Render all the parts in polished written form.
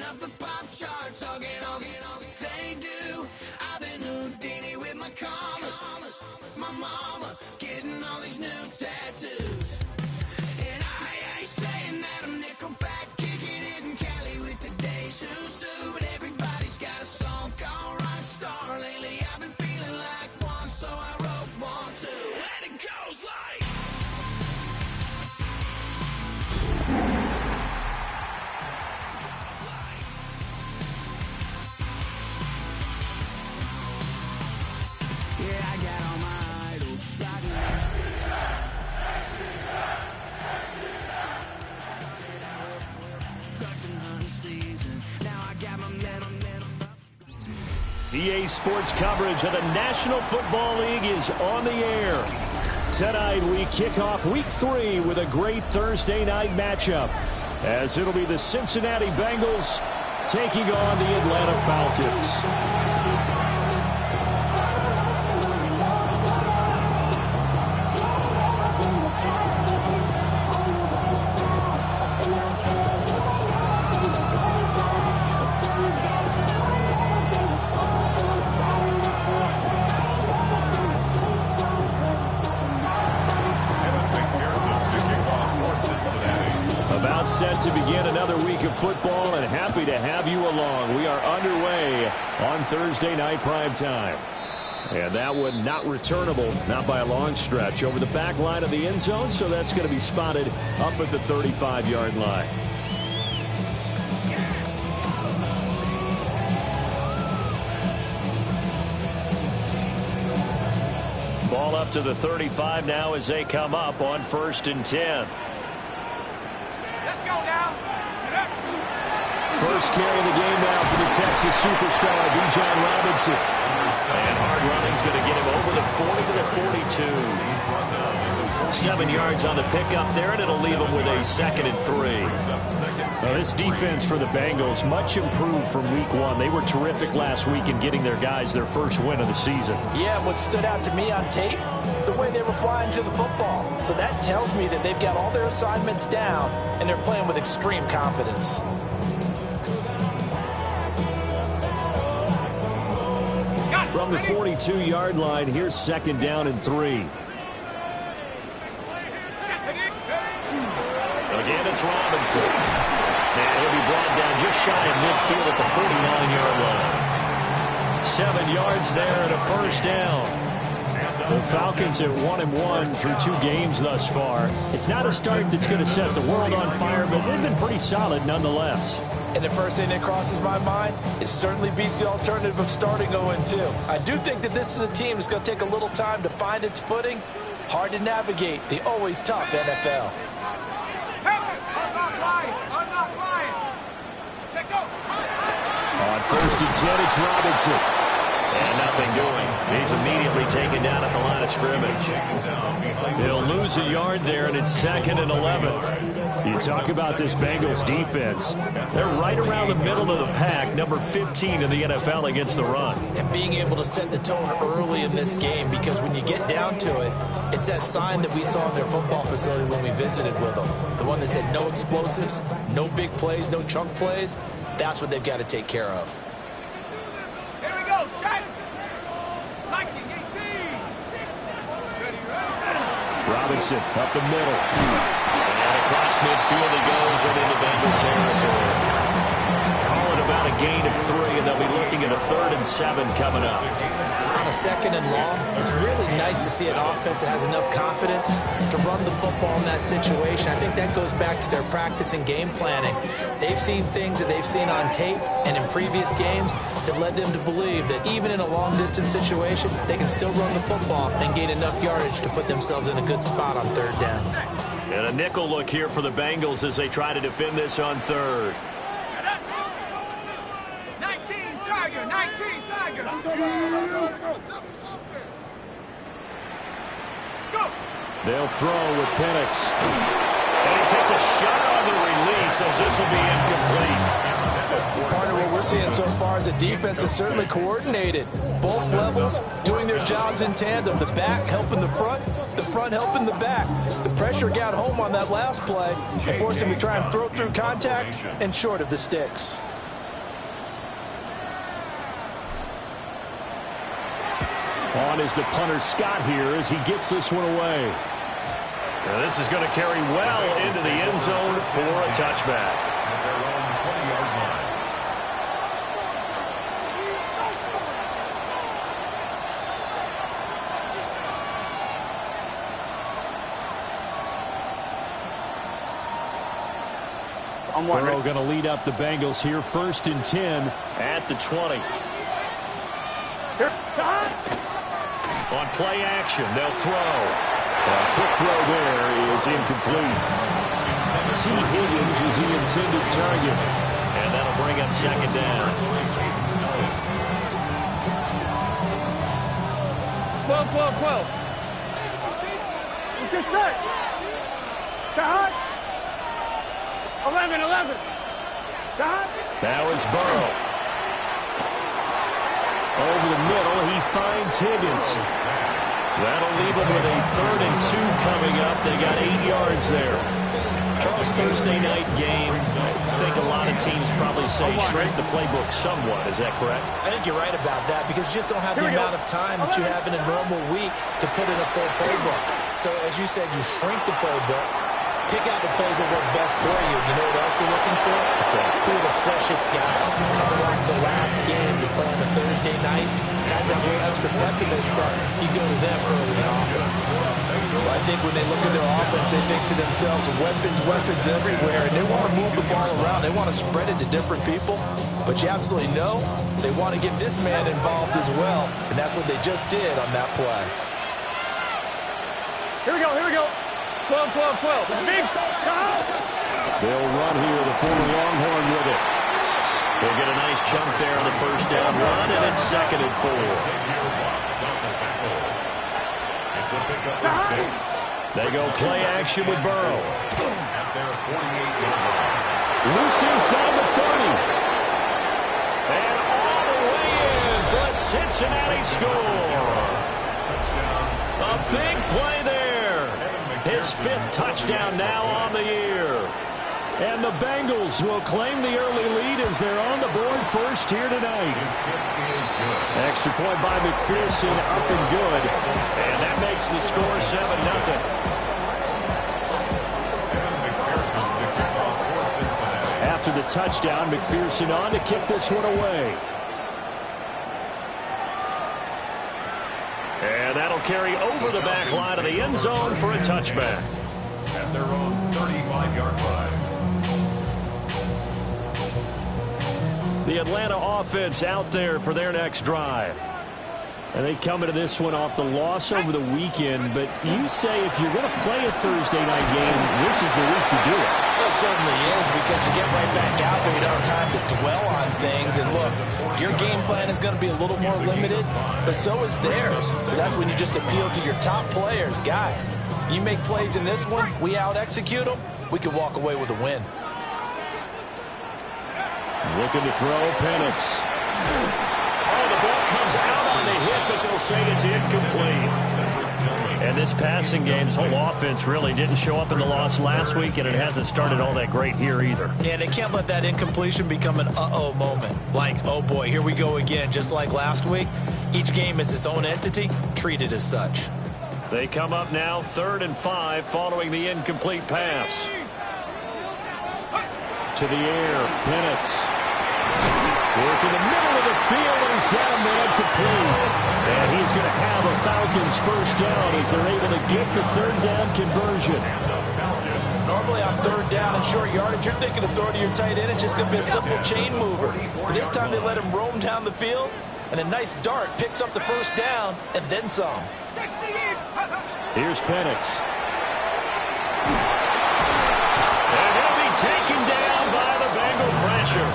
up the pop charts, they do. I've been Houdini with my commas, my mama getting all these new tattoos. And I ain't saying that I'm Nickelback, kicking it in Cali with today's who's who, but everybody's got a song called Rockstar. Lately I've been feeling like one, so I wrote one too, and it goes like. Yeah, I got all my idols sliding. Trucks and hunting season. Now I got my metal. EA Sports coverage of the National Football League is on the air. Tonight we kick off Week 3 with a great Thursday night matchup, as it'll be the Cincinnati Bengals taking on the Atlanta Falcons. About set to begin another week of football, and happy to have you along. We are underway on Thursday night prime time. And that one not returnable, not by a long stretch, over the back line of the end zone, so that's going to be spotted up at the 35-yard line. Ball up to the 35 now as they come up on 1st and 10. First carry of the game now for the Texas superstar, Bijan Robinson. And hard running's going to get him over the 40 to the 42. 7 yards on the pickup there, and it'll leave him with a 2nd and 3. Well, this defense for the Bengals, much improved from Week 1. They were terrific last week in getting their guys their first win of the season. Yeah, what stood out to me on tape, the way they were flying to the football. So that tells me that they've got all their assignments down, and they're playing with extreme confidence. From the 42-yard line, here's 2nd down and 3. Again, it's Robinson. And he'll be brought down just shy of midfield at the 49-yard line. 7 yards there and a first down. The Falcons at 1-1 through 2 games thus far. It's not a start that's going to set the world on fire, but they've been pretty solid nonetheless. And the first thing that crosses my mind, it certainly beats the alternative of starting 0-2. I do think that this is a team that's going to take a little time to find its footing. Hard to navigate the always tough NFL. On 1st and 10, it's Robinson. And nothing doing. He's immediately taken down at the line of scrimmage. They'll lose a yard there, and it's 2nd and 11. You talk about this Bengals defense. They're right around the middle of the pack, number 15 in the NFL against the run. And being able to set the tone early in this game, because when you get down to it, it's that sign that we saw in their football facility when we visited with them. The one that said no explosives, no big plays, no chunk plays. That's what they've got to take care of. Here we go, shot. Robinson up the middle. And across midfield he goes and into Bengal territory. Call it about a gain of 3, and they'll be looking at a 3rd and 7 coming up. On a 2nd and long, it's really nice to see an offense that has enough confidence to run the football in that situation. I think that goes back to their practice and game planning. They've seen things that they've seen on tape and in previous games that led them to believe that even in a long-distance situation, they can still run the football and gain enough yardage to put themselves in a good spot on 3rd down. And a nickel look here for the Bengals as they try to defend this on 3rd. 19 Tiger. Let's go. They'll throw with Penix. And he takes a shot on the release as this will be incomplete. Part of what we're seeing so far is the defense is certainly coordinated. Both levels doing their jobs in tandem. The back helping the front helping the back. The pressure got home on that last play and forced him to try and throw through contact and short of the sticks. On is the punter Scott here as he gets this one away. Now this is going to carry well into the end zone for a touchback. Burrow going to lead up the Bengals here, 1st and 10 at the 20. On play action, they'll throw. A quick throw there is incomplete. T. Higgins is the intended target. And that'll bring up 2nd down. 12. Good set. Cut. 11. Now it's Burrow. Over the middle, he finds Higgins. That'll leave them with a 3rd and 2 coming up. They got 8 yards there. Charles, Thursday night game. I think a lot of teams probably say shrink the playbook somewhat. Is that correct? I think you're right about that because you just don't have the amount of time that you have in a normal week to put in a full playbook. So as you said, you shrink the playbook. Pick out the plays that work best for you. You know what else you're looking for? Who are the freshest guys coming off the last game to play on a Thursday night? Guys have a little extra pep in their step. You go to them early and often. Well, I think when they look at their offense, they think to themselves, weapons everywhere, and they want to move the ball around. They want to spread it to different people. But you absolutely know they want to get this man involved as well, and that's what they just did on that play. Here we go. 12. Big stop. They'll run here, the former Longhorn with it. They'll get a nice chunk there on the 1st down run, and it's 2nd and 4. They go play action with Burrow. Loose inside the 30. And all the way in for a Cincinnati score. A big play there. His 5th touchdown now on the year. And the Bengals will claim the early lead as they're on the board first here tonight. Extra point by McPherson, up and good. And that makes the score 7-0. After the touchdown, McPherson on to kick this one away. And that'll carry over the back line of the end zone for a touchback. At their own 35-yard line. The Atlanta offense out there for their next drive. And they come into this one off the loss over the weekend. But you say if you're going to play a Thursday night game, this is the week to do it. It certainly is because you get right back out there. You don't have time to dwell on things. And look, your game plan is going to be a little more limited, but so is theirs. So that's when you just appeal to your top players. Guys, you make plays in this one, we out-execute them, we can walk away with a win. Looking to throw, Penix. Oh, the ball comes out on the hit, but they'll say it's incomplete. And this passing game's whole offense really didn't show up in the loss last week, and it hasn't started all that great here either. Yeah, they can't let that incompletion become an uh-oh moment. Like, oh boy, here we go again, just like last week. Each game is its own entity, treated as such. They come up now 3rd and 5 following the incomplete pass. To the air, Penix. Work in the middle of the field, and he's got a man complete. And he's going to have a Falcons 1st down as they're able to get the 3rd down conversion. Normally on 3rd down and short yardage, you're thinking of throwing to your tight end. It's just going to be a simple chain mover. But this time they let him roam down the field, and a nice dart picks up the 1st down and then some. Here's Penix. And he'll be taken down by the Bengal pressure.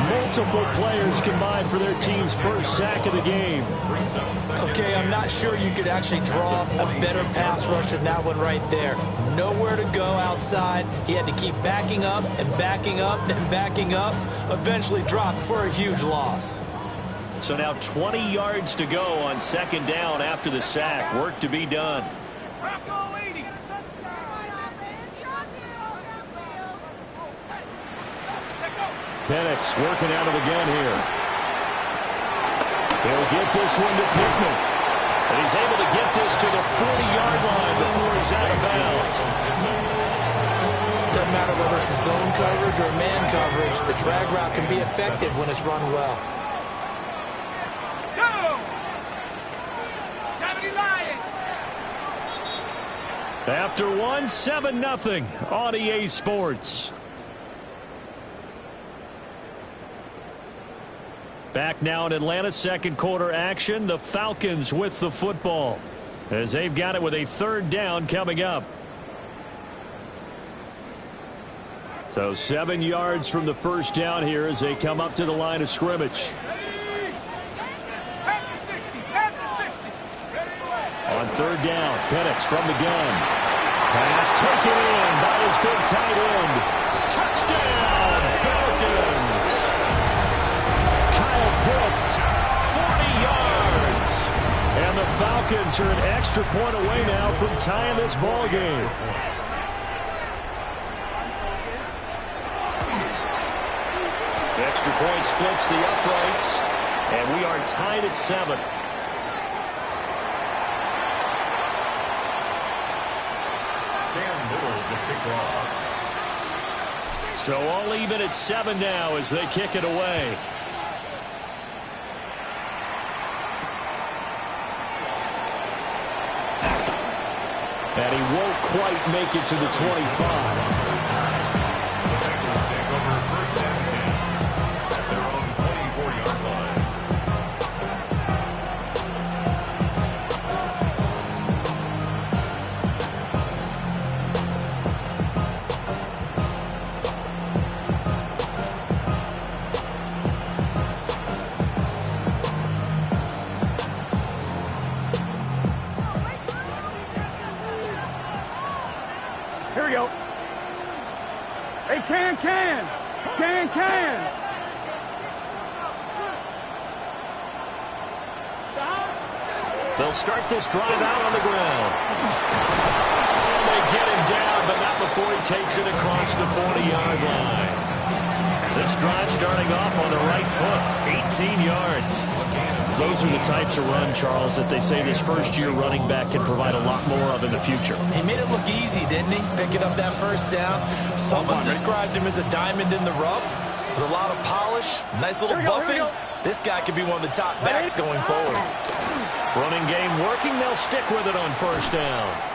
Multiple players combined for their team's 1st sack of the game. Okay, I'm not sure you could actually draw a better pass rush than that one right there. Nowhere to go outside. He had to keep backing up and backing up and backing up. Eventually dropped for a huge loss. So now 20 yards to go on 2nd down after the sack. Work to be done. Penix working out of the gun here. He'll get this one to Pittman. And he's able to get this to the 40-yard line before he's out of bounds. Doesn't matter whether it's a zone coverage or man coverage, the drag route can be effective when it's run well. After one, 7-0 on EA Sports. Back now in Atlanta, second quarter action. The Falcons with the football as they've got it with a third down coming up. So 7 yards from the first down here as they come up to the line of scrimmage. On third down, Penix from the gun. Pass taken in by his big tight end. Touchdown, Falcons. Kyle Pitts, 40 yards. And the Falcons are an extra point away now from tying this ball game. The extra point splits the uprights, and we are tied at 7. So all even at 7 now as they kick it away. And he won't quite make it to the 25. The Bengals take over first and 10 at their own 24-yard line. Here we go. Hey, can. They'll start this drive out on the ground. And they get him down, but not before he takes it across the 40-yard line. This drive starting off on the right foot, 18 yards. Those are the types of run, Charles, that they say this first-year running back can provide a lot more of in the future. He made it look easy, didn't he? Picking up that first down. Someone described him as a diamond in the rough with a lot of polish, nice little buffing. This guy could be one of the top backs going forward. Running game working. They'll stick with it on first down.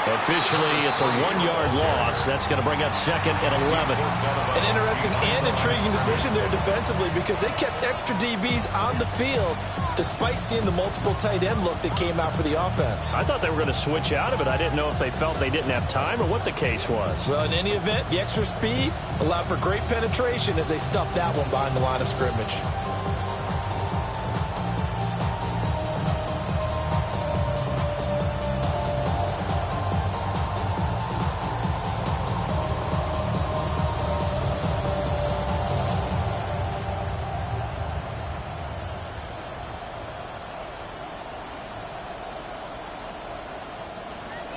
Officially, it's a 1-yard loss. That's going to bring up second and 11. An interesting and intriguing decision there defensively because they kept extra DBs on the field despite seeing the multiple tight end look that came out for the offense. I thought they were going to switch out of it. I didn't know if they felt they didn't have time or what the case was. Well, in any event, the extra speed allowed for great penetration as they stuffed that one behind the line of scrimmage.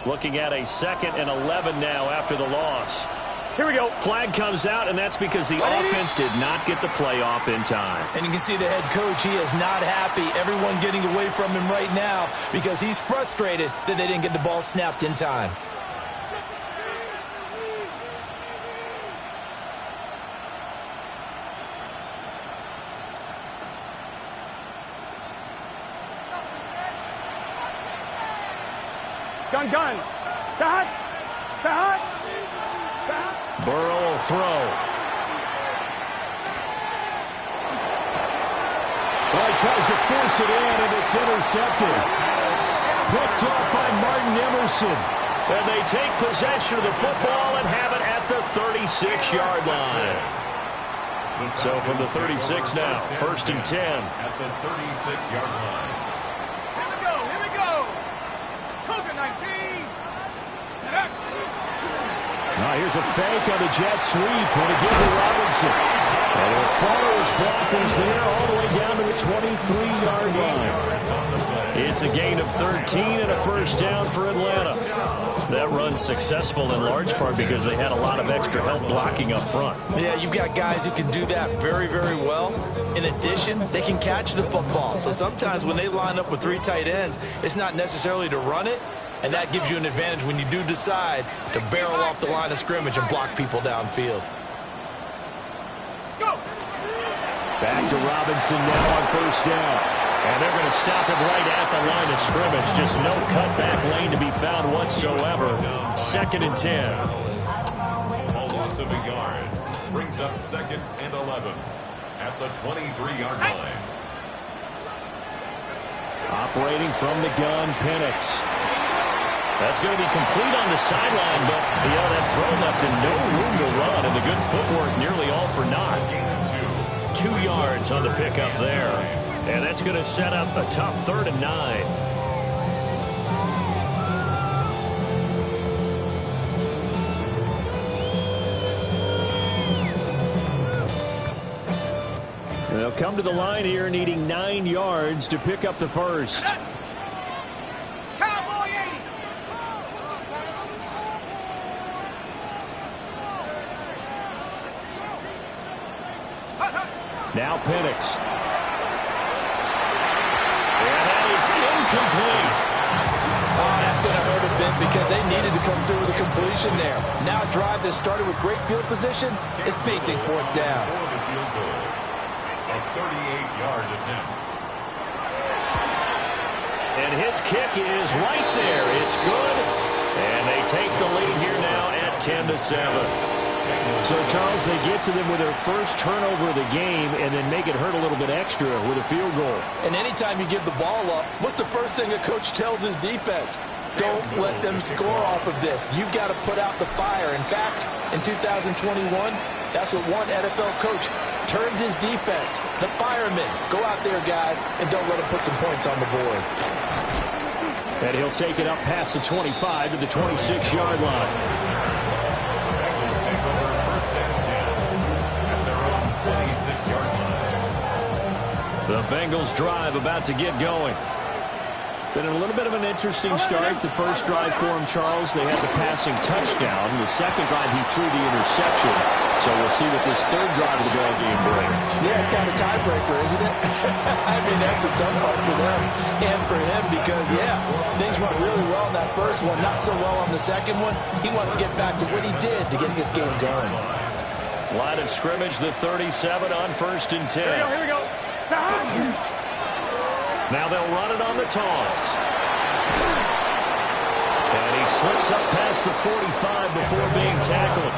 Looking at a second and 11 now after the loss. Here we go. Flag comes out, and that's because the offense did not get the play off in time. And you can see the head coach, he is not happy. Everyone getting away from him right now because he's frustrated that they didn't get the ball snapped in time. Gun. Got. Burrow will throw. Well, he tries to force it in, and it's intercepted. Picked off by Martin Emerson. And they take possession of the football and have it at the 36-yard line. So from the 36 now, first and 10. At the 36-yard line. Here we go. Cougar 19. Now here's a fake on the jet sweep. And again to Robinson. And he'll follow his blockers there all the way down to the 23-yard line. It's a gain of 13 and a first down for Atlanta. That run successful in large part because they had a lot of extra help blocking up front. Yeah, you've got guys who can do that very, very well. In addition, they can catch the football. So sometimes when they line up with 3 tight ends, it's not necessarily to run it, and that gives you an advantage when you do decide to barrel off the line of scrimmage and block people downfield. Back to Robinson now on first down. And they're going to stop it right at the line of scrimmage. Just no cutback lane to be found whatsoever. 2nd and 10. A loss of a yard brings up 2nd and 11 at the 23-yard line. Operating from the gun, Penix. That's going to be complete on the sideline, but that throw left him no room to run, and the good footwork nearly all for naught. 2 yards on the pickup there. And that's going to set up a tough 3rd and 9. They'll come to the line here needing 9 yards to pick up the first. Now Penix. Incomplete. Oh, that's going to hurt a bit because they needed to come through with a completion there. Now a drive that started with great field position is pacing 4th down. For the field goal, a 38-yard attempt. And his kick is right there. It's good. And they take the lead here now at 10-7. So, Charles, they get to them with their first turnover of the game and then make it hurt a little bit extra with a field goal. And anytime you give the ball up, what's the first thing a coach tells his defense? Don't let them score off of this. You've got to put out the fire. In fact, in 2021, that's what one NFL coach termed his defense. The firemen. Go out there, guys, and don't let them put some points on the board. And he'll take it up past the 25 to the 26-yard line. The Bengals drive about to get going. Been a little bit of an interesting start. The first drive for him, Charles, they had the passing touchdown. The second drive, he threw the interception. So we'll see what this third drive of the ball game brings. Yeah, it's kind of a tiebreaker, isn't it? I mean, that's the tough part for them and for him because, things went really well in that first one, not so well on the second one. He wants to get back to what he did to get this game going. Line of scrimmage, the 37 on 1st and 10. Here we go. Now they'll run it on the toss. And he slips up past the 45 before being tackled.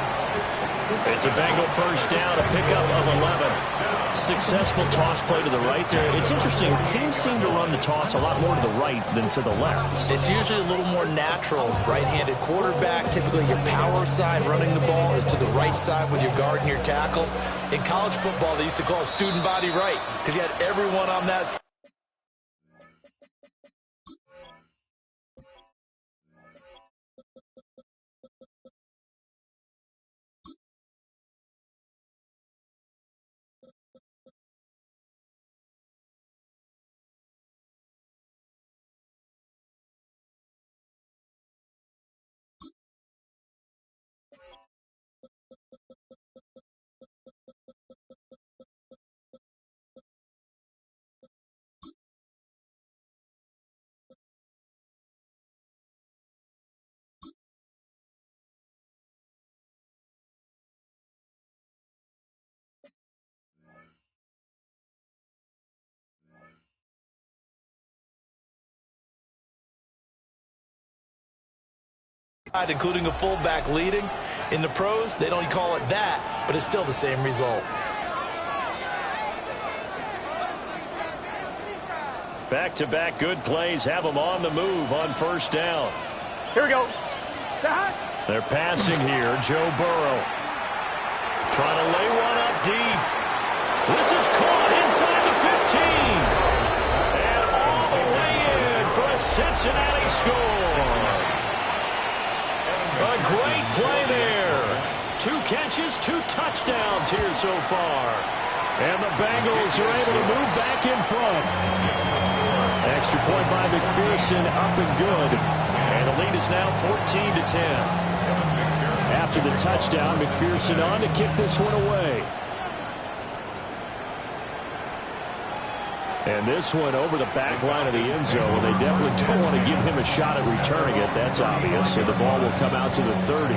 It's a Bengal first down, a pickup of 11. Successful toss play to the right there. It's interesting. Teams seem to run the toss a lot more to the right than to the left. It's usually a little more natural. Right-handed quarterback, typically your power side running the ball is to the right side with your guard and your tackle. In college football, they used to call it student body right because you had everyone on that side. Including a fullback leading. In the pros, they don't call it that, but it's still the same result. Back-to-back good plays have them on the move on first down. Here we go. They're passing here. Joe Burrow trying to lay one up deep. This is caught inside the 15. And all the way in for a Cincinnati score. A great play there. 2 catches, 2 touchdowns here so far. And the Bengals are able to move back in front. Extra point by McPherson, up and good. And the lead is now 14-10. After the touchdown, McPherson on to kick this one away. And this one over the back line of the end zone. They definitely don't want to give him a shot at returning it. That's obvious. So the ball will come out to the 30.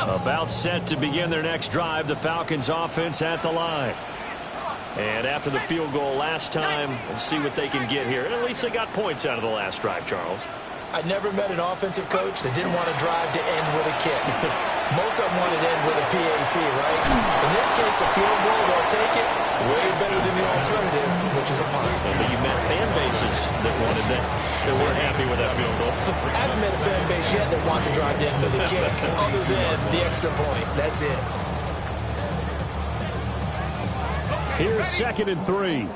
About set to begin their next drive. The Falcons offense at the line. And after the field goal last time, we'll see what they can get here. And at least they got points out of the last drive, Charles. I never met an offensive coach that didn't want to drive to end with a kick. Most of them want to end with a PAT, right? In this case, a field goal, they'll take it. Way better than the alternative, which is a punt. But you met fan bases that wanted that, that weren't happy with that field goal. I haven't met a fan base yet that wants to drive to end with a kick, other than the extra point. That's it. Here's 2nd and 3.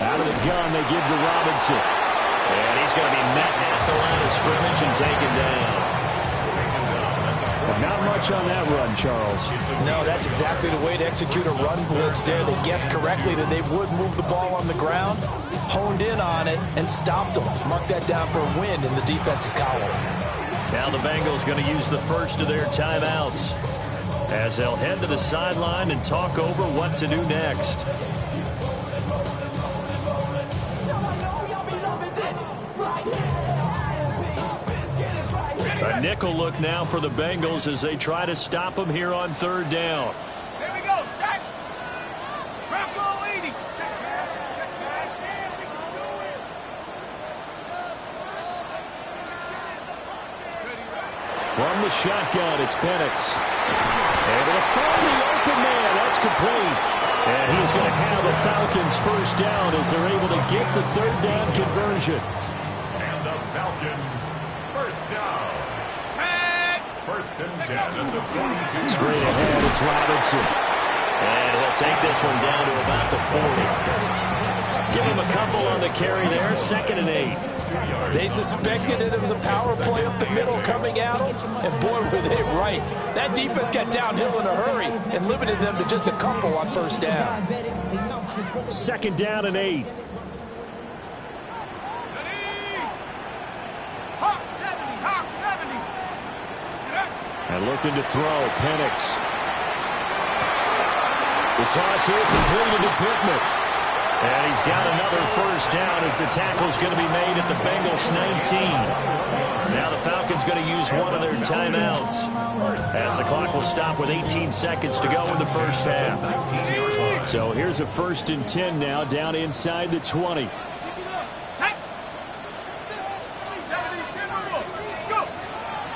Out of the gun, they give to Robinson. And he's going to be met at the line of scrimmage and taken down. But not much on that run, Charles. No, that's exactly the way to execute a run blitz there. They guessed correctly that they would move the ball on the ground, honed in on it, and stopped them. Mark that down for a win in the defense's column. Now the Bengals going to use the first of their timeouts as they'll head to the sideline and talk over what to do next. A nickel look now for the Bengals as they try to stop them here on 3rd down. There we go, sack. Grab goal 80. Check smash. Check smash. There we go. From the shotgun, it's Penix. Able to find the open man. That's complete. And he's going to have the Falcons first down as they're able to get the 3rd down conversion. And the Falcons first down. 1st and 10 at the 22. Straight ahead, it's Robinson. And he'll take this one down to about the 40. Give him a couple on the carry there. 2nd and 8. They suspected that it was a power play up the middle coming at them, and boy, were they right. That defense got downhill in a hurry and limited them to just a couple on 1st down. 2nd down and 8. And looking to throw, Penix. The toss here completed to Pittman. And he's got another first down as the tackle's going to be made at the Bengals 19. Now the Falcons going to use one of their timeouts as the clock will stop with 18 seconds to go in the first half. So here's a 1st and 10 now down inside the 20.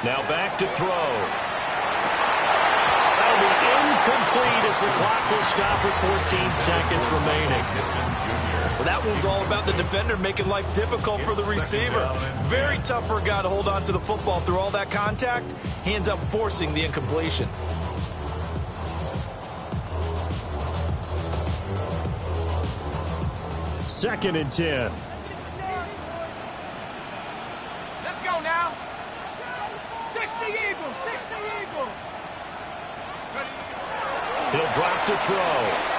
Now back to throw. That'll be incomplete as the clock will stop with 14 seconds remaining. Well, that one was all about the defender making life difficult for the receiver. Very tough for a guy to hold on to the football through all that contact. He ends up forcing the incompletion. Second and 10. Let's go now. 60 Eagles, 60 Eagles. He'll drop to throw.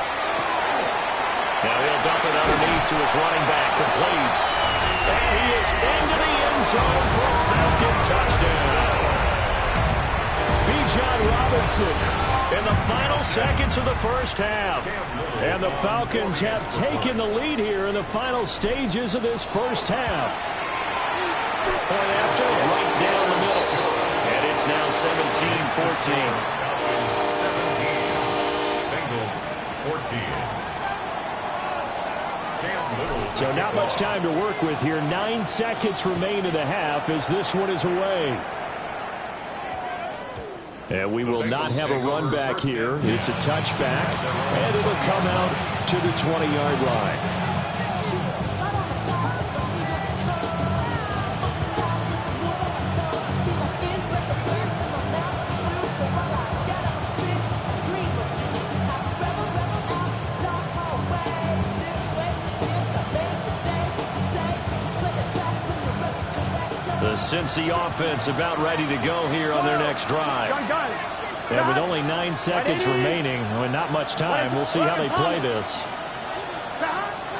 Now he'll dump it underneath to his running back, complete. And he is into the end zone for a Falcon touchdown. Bijan Robinson in the final seconds of the first half. And the Falcons have taken the lead here in the final stages of this first half. Point after, right down the middle. And it's now 17-14. 17. Bengals 14. So not much time to work with here. 9 seconds remain in the half as this one is away. And we will not have a run back here. It's a touchback, and it'll come out to the 20-yard line. The Cincy offense about ready to go here on their next drive. And with only 9 seconds remaining, and not much time, we'll see how they play this.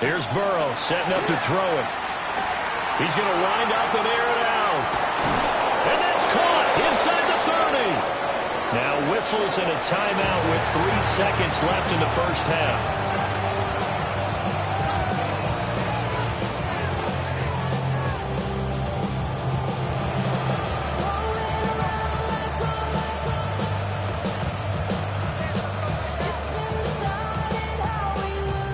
Here's Burrow setting up to throw it. He's going to wind up and air it out. And that's caught inside the 30. Now whistles and a timeout with 3 seconds left in the first half.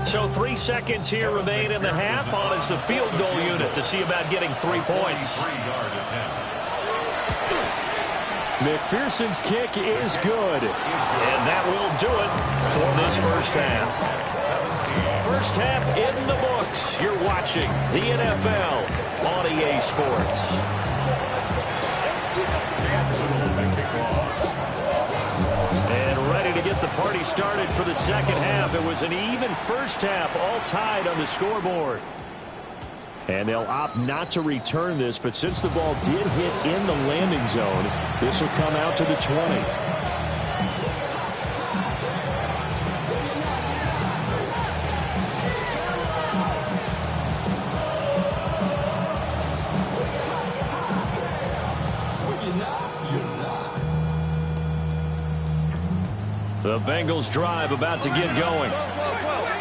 So 3 seconds here remain in the half on as the field goal unit to see about getting 3 points. McPherson's kick is good. And that will do it for this first half. First half in the books. You're watching the NFL on EA Sports. And ready to get the party started for the second half. It was an even first half, all tied on the scoreboard. And they'll opt not to return this, but since the ball did hit in the landing zone, this will come out to the 20. The Bengals drive about to get going.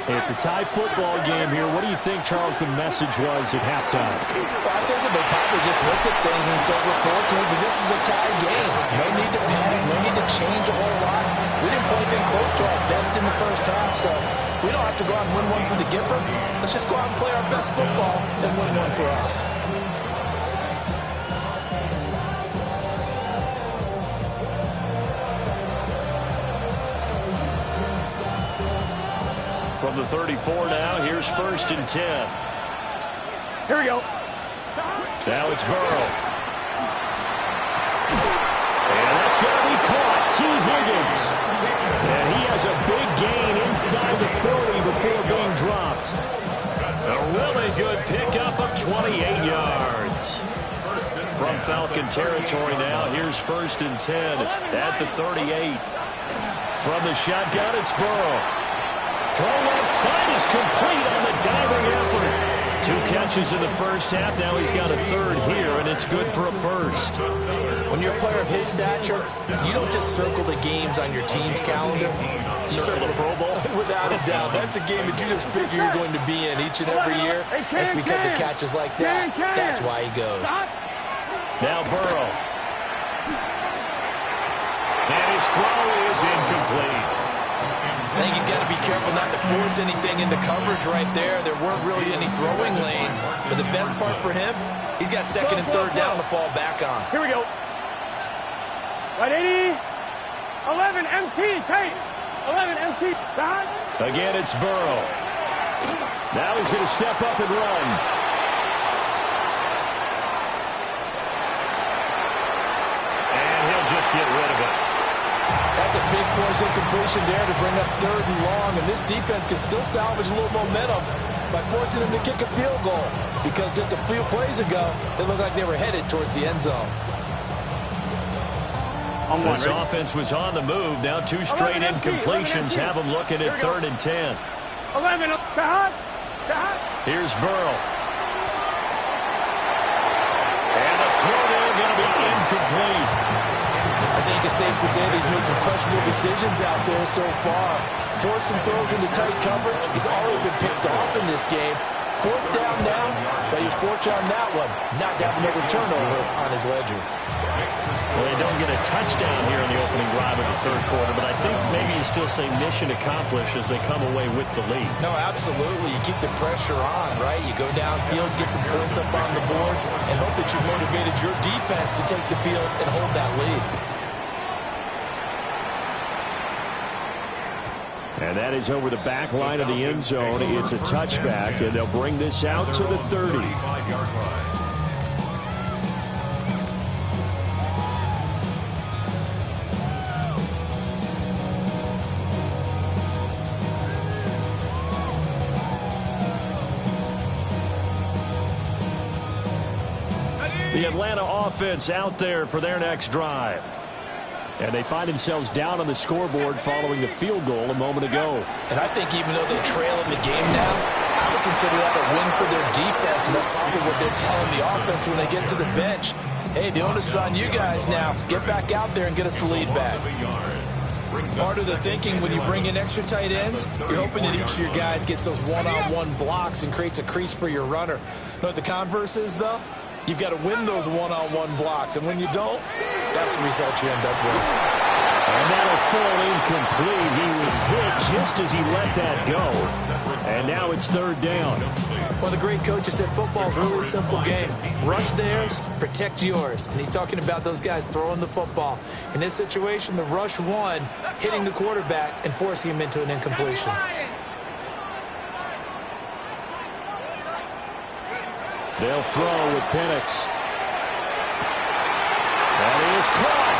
It's a tie football game here. What do you think, Charles, the message was at halftime? Well, I think that they probably just looked at things and said, we're fortunate, but this is a tie game. No need to panic, no need to change a whole lot. We didn't play anything close to our best in the first half, so we don't have to go out and win one for the Gipper. Let's just go out and play our best football and win one for us. From the 34 now, here's 1st and 10. Here we go. Now it's Burrow. And that's going to be caught. T. Higgins. And he has a big gain inside the 40 before being dropped. A really good pickup of 28 yards. From Falcon territory now, here's 1st and 10 at the 38. From the shotgun, it's Burrow. Throw left side is complete on the diving effort. 2 catches in the first half. Now he's got a 3rd here, and it's good for a 1st. When you're a player of his stature, you don't just circle the games on your team's calendar. You circle the Pro Bowl. Without a doubt. That's a game that you just figure you're going to be in each and every year. It's because of catches like that. That's why he goes. Now Burrow. And his throw is incomplete. I think he's got to be careful not to force anything into coverage right there. There weren't really any throwing lanes. But the best part for him, he's got 2nd and 3rd down to fall back on. Here we go. Right 80. 11 MT. Tight. 11 MT. Back. Again, it's Burrow. Now he's going to step up and run. And he'll just get rid of it. That's a big force incompletion there to bring up 3rd and long, and this defense can still salvage a little momentum by forcing them to kick a field goal, because just a few plays ago, it looked like they were headed towards the end zone. This offense was on the move. Now 2 straight incompletions have them looking at 3rd and 10. 11. Here's Burrow. And the throw there going to be incomplete. I think it's safe to say that he's made some questionable decisions out there so far. Forced some throws into tight coverage. He's already been picked off in this game. 4th down now, but he's fortunate on that one. Not to have another turnover on his ledger. Well, they don't get a touchdown here in the opening drive of the 3rd quarter, but I think maybe you still say mission accomplished as they come away with the lead. No, absolutely. You keep the pressure on, right? You go downfield, get some points up on the board, and hope that you've motivated your defense to take the field and hold that lead. And that is over the back line of the end zone. It's a touchback, and they'll bring this out to the 30. Ready. The Atlanta offense out there for their next drive. And they find themselves down on the scoreboard following the field goal a moment ago. And I think even though they trail in the game now, I would consider that a win for their defense, and that's probably what they're telling the offense when they get to the bench. Hey, the onus is on you guys now. Get back out there and get us the lead back. Part of the thinking when you bring in extra tight ends, you're hoping that each of your guys gets those one-on-one blocks and creates a crease for your runner. You know what the converse is, though? You've got to win those one-on-one blocks, and when you don't, that's the result you end up with. And that'll fall incomplete. He was hit just as he let that go. And now it's third down. Well, the great coaches said football's a really simple game. Rush theirs, protect yours. And he's talking about those guys throwing the football. In this situation, the rush won, hitting the quarterback and forcing him into an incompletion. They'll throw with Penix. That is caught.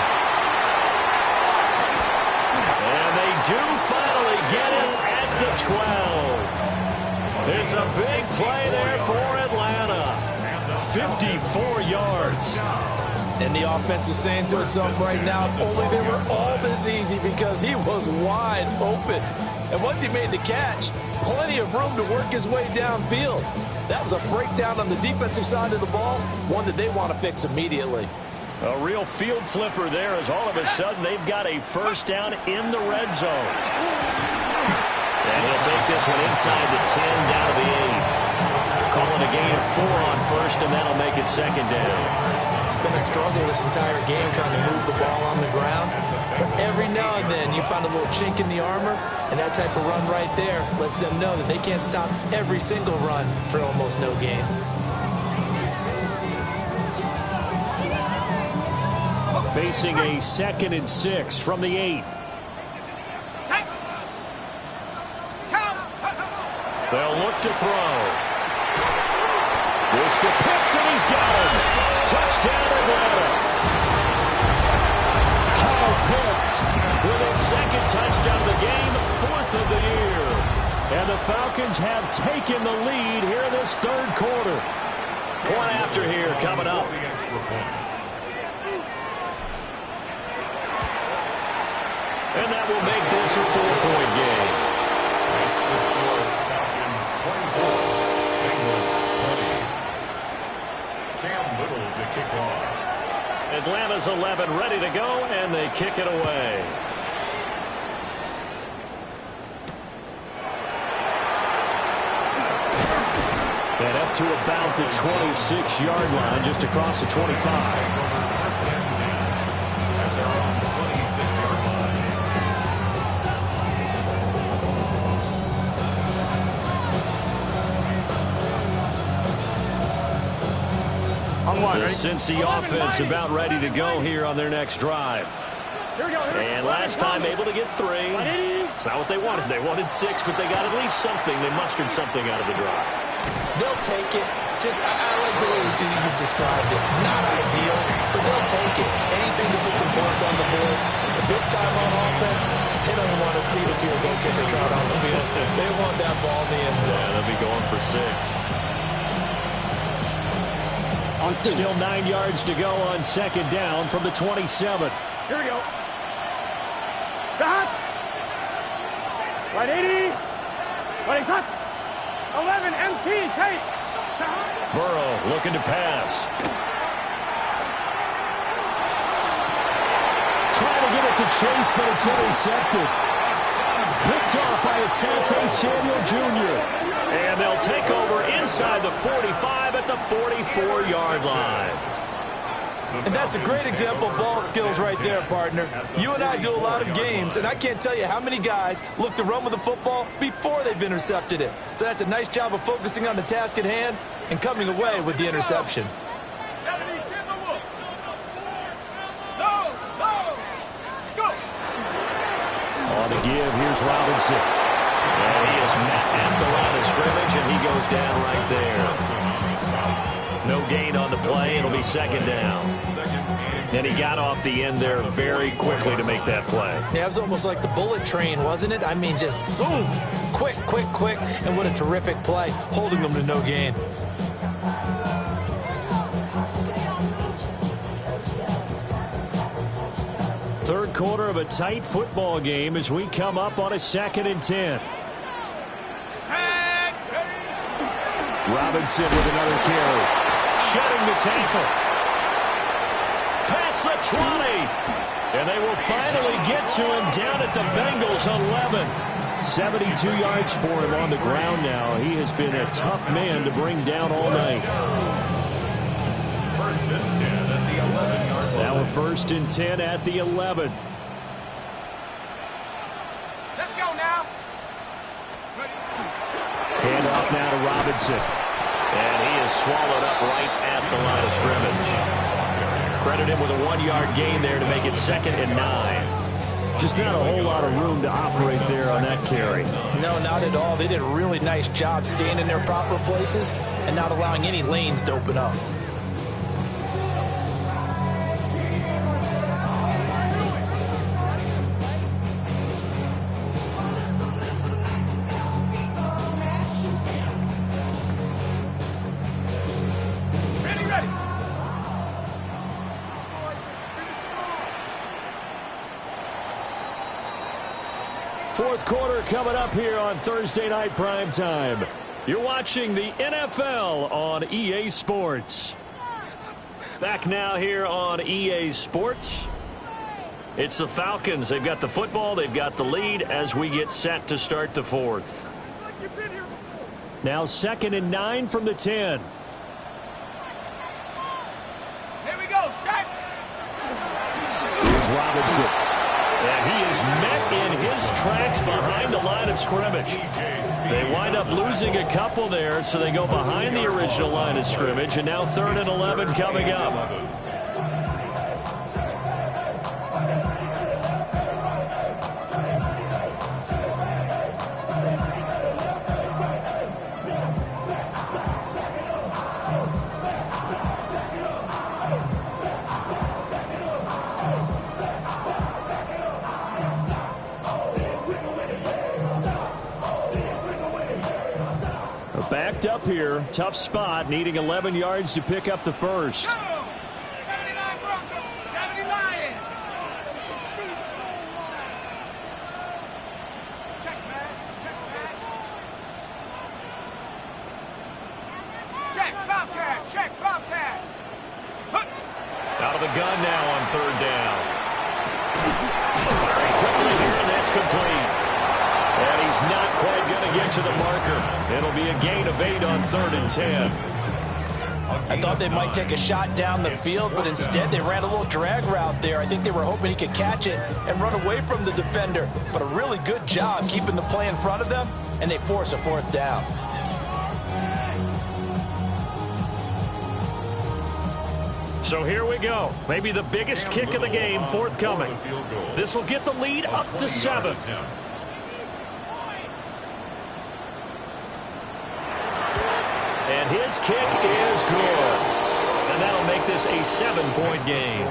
And they do finally get it at the 12. It's a big play there for Atlanta. 54 yards. And the offense is saying to itself right now, if only they were all this easy, because he was wide open. And once he made the catch, plenty of room to work his way downfield. That was a breakdown on the defensive side of the ball, one that they want to fix immediately. A real field flipper there, as all of a sudden they've got a first down in the red zone. And he'll take this one inside the 10 down to the 8. Calling a gain of 4 on first, and that'll make it second down. It's been a struggle this entire game trying to move the ball on the ground. But every now and then you find a little chink in the armor, and that type of run right there lets them know that they can't stop every single run for almost no gain. Facing a 2nd and 6 from the 8. They'll look to throw. This to Pitts, and he's got him. Touchdown, Atlanta. Kyle Pitts with his 2nd touchdown of the game, 4th of the year. And the Falcons have taken the lead here in this 3rd quarter. Point after here coming up. And that will make this a 4-point game. That's the score. Falcons 24, Bengals 20. Cam Little to kick off. Atlanta's 11 ready to go, and they kick it away. And up to about the 26-yard line, just across the 25. The Cincy offense about ready to go here on their next drive. And last time able to get 3. It's not what they wanted. They wanted 6, but they got at least something. They mustered something out of the drive. They'll take it. I like the way you described it. Not ideal, but they'll take it. Anything to put some points on the board. But this time on offense, they don't want to see the field goal kicker trot on the field. They want that ball in the end zone. Yeah, they'll be going for 6. Still 9 yards to go on 2nd down from the 27. Here we go. Stop. Right 80. Right shot. 11 MT. Take. Burrow looking to pass. Trying to get it to Chase, but it's intercepted. Picked off by Asante Samuel Jr. And they'll take over inside the 45 at the 44-yard line. And that's a great example of ball skills right there, partner. You and I do a lot of games, and I can't tell you how many guys look to run with the football before they've intercepted it. So that's a nice job of focusing on the task at hand and coming away with the interception. On the give, here's Robinson. And he is met at the line of scrimmage, and he goes down right there. No gain on the play. It'll be 2nd down. And he got off the end there very quickly to make that play. Yeah, it was almost like the bullet train, wasn't it? I mean, just zoom. Quick, quick, quick. And what a terrific play, holding them to no gain. Third quarter of a tight football game as we come up on a 2nd and 10. Robinson with another carry. Shedding the tackle. Past the 20. And they will finally get to him down at the Bengals 11. 72 yards for him on the ground now. He has been a tough man to bring down all night. First and 10 at the 11-yard line. Now a 1st and 10 at the 11. Let's go now. Hand off now to Robinson. And he is swallowed up right at the line of scrimmage. Credit him with a 1-yard gain there to make it 2nd and 9. Just not a whole lot of room to operate there on that carry. No, not at all. They did a really nice job staying in their proper places and not allowing any lanes to open up. Fourth quarter coming up here on Thursday Night Primetime. You're watching the NFL on EA Sports. Back now here on EA Sports. It's the Falcons. They've got the football. They've got the lead as we get set to start the fourth. Now 2nd and 9 from the 10. Here we go, set. Here's Robinson. And he is met in his tracks behind the line of scrimmage. They wind up losing a couple there, so they go behind the original line of scrimmage, and now 3rd and 11 coming up. Backed up here, tough spot, needing 11 yards to pick up the first. 79 Broncos, 70 Lions. Check smash, check smash. Check Bobcat, check Bobcat. Out of the gun now on 3rd down. Very quickly here, and that's complete. And he's not quite going to get to the marker. It'll be a gain of 8 on 3rd and 10. I thought they might take a shot down the field, but instead they ran a little drag route there. I think they were hoping he could catch it and run away from the defender. But a really good job keeping the play in front of them, and they force a 4th down. So here we go. Maybe the biggest kick of the game forthcoming. This will get the lead up to 7. And his kick is good. And that'll make this a 7-point game.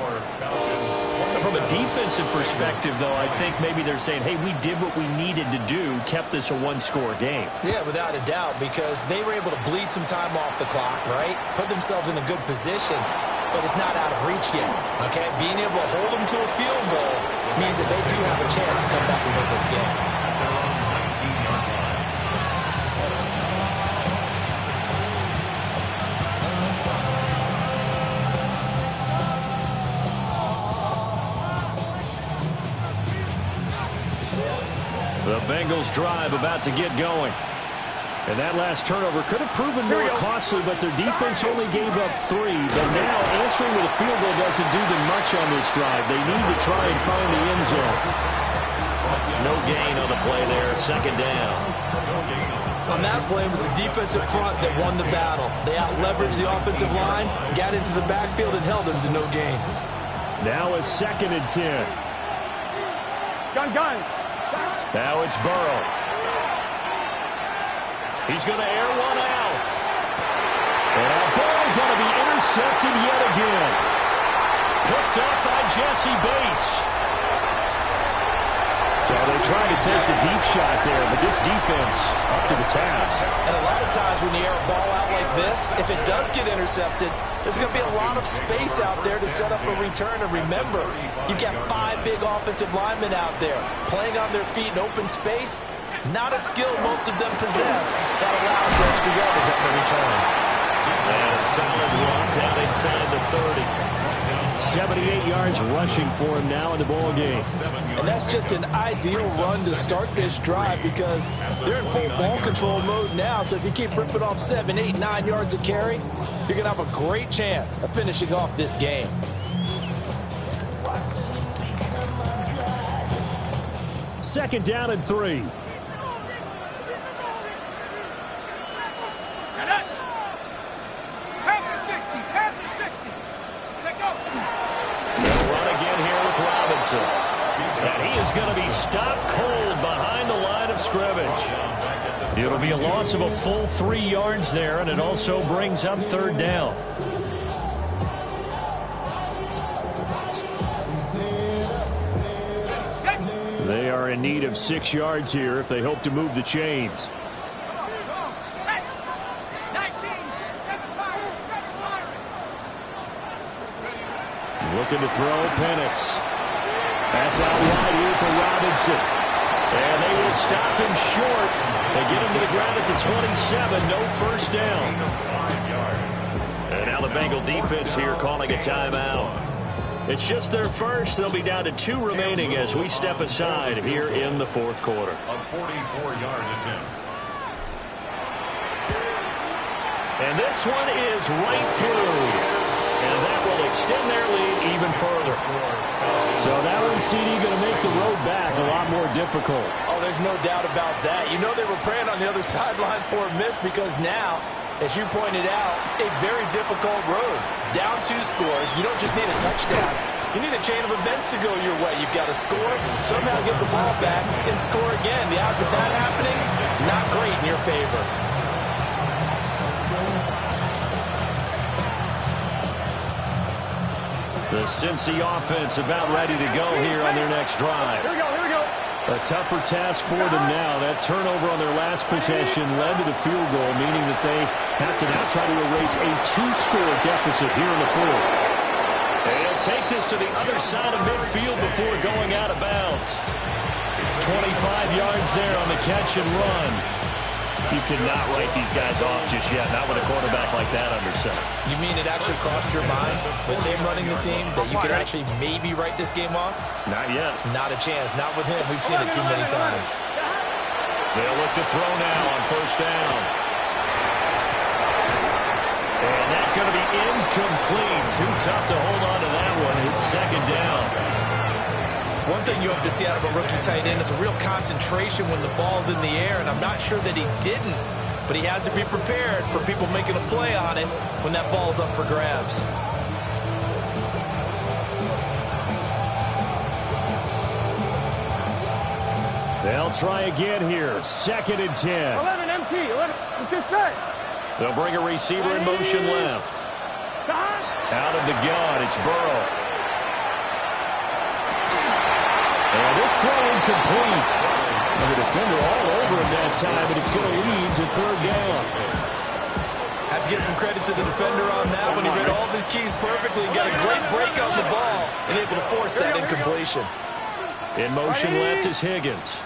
From a defensive perspective, though, I think maybe they're saying, hey, we did what we needed to do, kept this a 1-score game. Yeah, without a doubt, because they were able to bleed some time off the clock, right? Put themselves in a good position, but it's not out of reach yet, okay? Being able to hold them to a field goal means that they do have a chance to come back and win this game. The Bengals drive about to get going. And that last turnover could have proven more costly, but their defense only gave up 3. But now answering with a field goal doesn't do them much on this drive. They need to try and find the end zone. No gain on the play there, 2nd down. On that play, it was the defensive front that won the battle. They out-leveraged the offensive line, got into the backfield, and held them to no gain. Now a 2nd and 10. Gun. Now it's Burrow. He's going to air one out. And that ball going to be intercepted yet again. Picked up by Jesse Bates. So they tried to take the deep shot there, but this defense up to the task. And a lot of times when you air a ball out like this, if it does get intercepted, there's going to be a lot of space out there to set up a return. And remember, you've got 5 big offensive linemen out there playing on their feet in open space. Not a skill most of them possess that allows for extra yardage on the return. And a solid run down inside the 30. 78 yards rushing for him now in the ball game. And that's just an ideal run to start this drive because they're in full ball control mode now. So if you keep ripping off 7, 8, 9 yards a carry, you're going to have a great chance of finishing off this game. Second down and 3. And he is going to be stopped cold behind the line of scrimmage. It'll be a loss of a full 3 yards there, and it also brings up third down. They are in need of 6 yards here if they hope to move the chains. Looking to throw, Penix. That's out wide here for Robinson. And they will stop him short. They get him to the ground at the 27. No first down. And now the Bengal defense here calling a timeout. It's just their first. They'll be down to 2 remaining as we step aside here in the fourth quarter. A 44-yard attempt. And this one is right through. And that will extend their lead even further. So that one, CD, going to make the road back a lot more difficult. Oh, there's no doubt about that. You know they were praying on the other sideline for a miss because now, as you pointed out, a very difficult road. Down 2 scores. You don't just need a touchdown. You need a chain of events to go your way. You've got to score, somehow get the ball back, and score again. The odds of that happening, not great in your favor. The Cincy offense about ready to go here on their next drive. Here we go. A tougher task for them now. That turnover on their last possession led to the field goal, meaning that they have to now try to erase a 2-score deficit here in the fourth. And he'll take this to the other side of midfield before going out of bounds. 25 yards there on the catch and run. You cannot write these guys off just yet, not with a quarterback like that under center. You mean it actually crossed your mind with him running the team that you could actually maybe write this game off? Not yet. Not a chance. Not with him. We've seen it too many times. They'll look to throw now on first down. And that's going to be incomplete. Too tough to hold on to that one. It's second down. One thing you hope to see out of a rookie tight end is a real concentration when the ball's in the air, and I'm not sure that he didn't, but he has to be prepared for people making a play on it when that ball's up for grabs. They'll try again here. Second and 10. 11 MT. 11. Let's get set. They'll bring a receiver in motion left. Out of the gun, it's Burrow. And this throw incomplete. And the defender all over him that time, but it's going to lead to third down. Have to give some credit to the defender on that when he read all of his keys perfectly and got a great break on the ball and able to force that incompletion. In motion left is Higgins.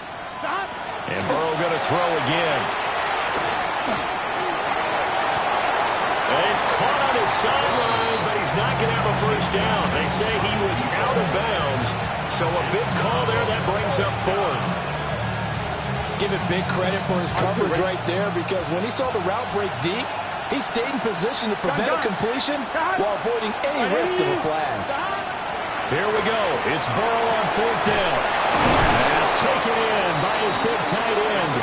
And Burrow going to throw again. And he's caught on his sideline, but he's not going to have a first down. They say he was out of bounds. So a big call there that brings up fourth. Give it big credit for his coverage right there because when he saw the route break deep, he stayed in position to prevent a completion while avoiding any risk of a flag. Here we go. It's Burrow on fourth down. Pass taken in by his big tight end.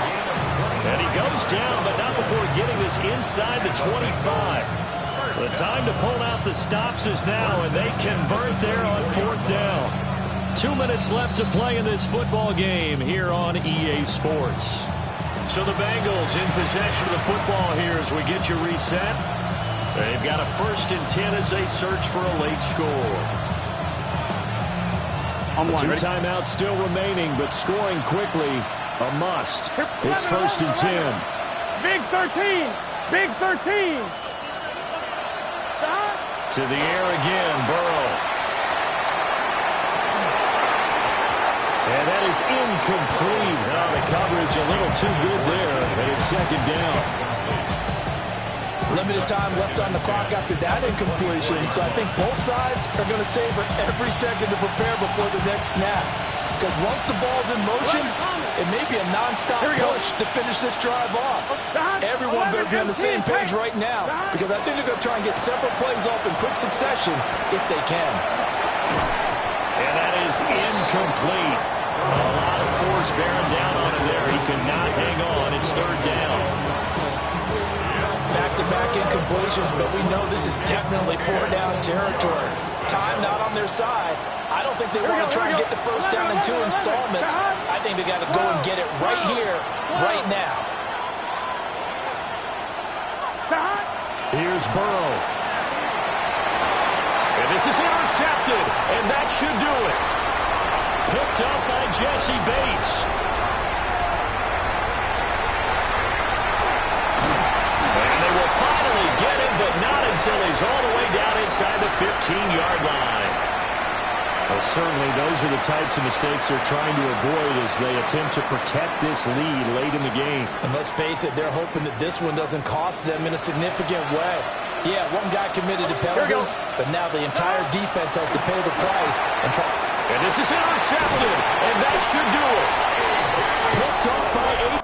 And he goes down, but not before getting this inside the 25. The time to pull out the stops is now, and they convert there on fourth down. 2 minutes left to play in this football game here on EA Sports. So the Bengals in possession of the football here as we get you reset. They've got a 1st and 10 as they search for a late score. On one. 2 timeouts still remaining, but scoring quickly, a must. It's 1st and 10. Big 13. Big 13. To the air again, Burrow. And that is incomplete. Oh, the coverage a little too good there, and it's 2nd down. Limited time left on the clock after that incompletion, so I think both sides are going to savor every second to prepare before the next snap. Because once the ball's in motion, it may be a non-stop push to finish this drive off. Everyone better be on the same page right now, because I think they're going to try and get several plays off in quick succession if they can. And that is incomplete. A lot of force bearing down on him there. He cannot hang on. It's 3rd down. Back-to-back incompletions, but we know this is definitely 4-down territory. Time not on their side. I don't think they want to try and get the first down in 2 installments. I think they got to go and get it right here, right now. Here's Burrow. And this is intercepted, and that should do it. Picked up by Jesse Bates. And they will finally get him, but not until he's all the way down inside the 15-yard line. Well, certainly those are the types of mistakes they're trying to avoid as they attempt to protect this lead late in the game. And let's face it, they're hoping that this one doesn't cost them in a significant way. Yeah, one guy committed a penalty, but now the entire defense has to pay the price. And this is intercepted, and that should do it. Picked off by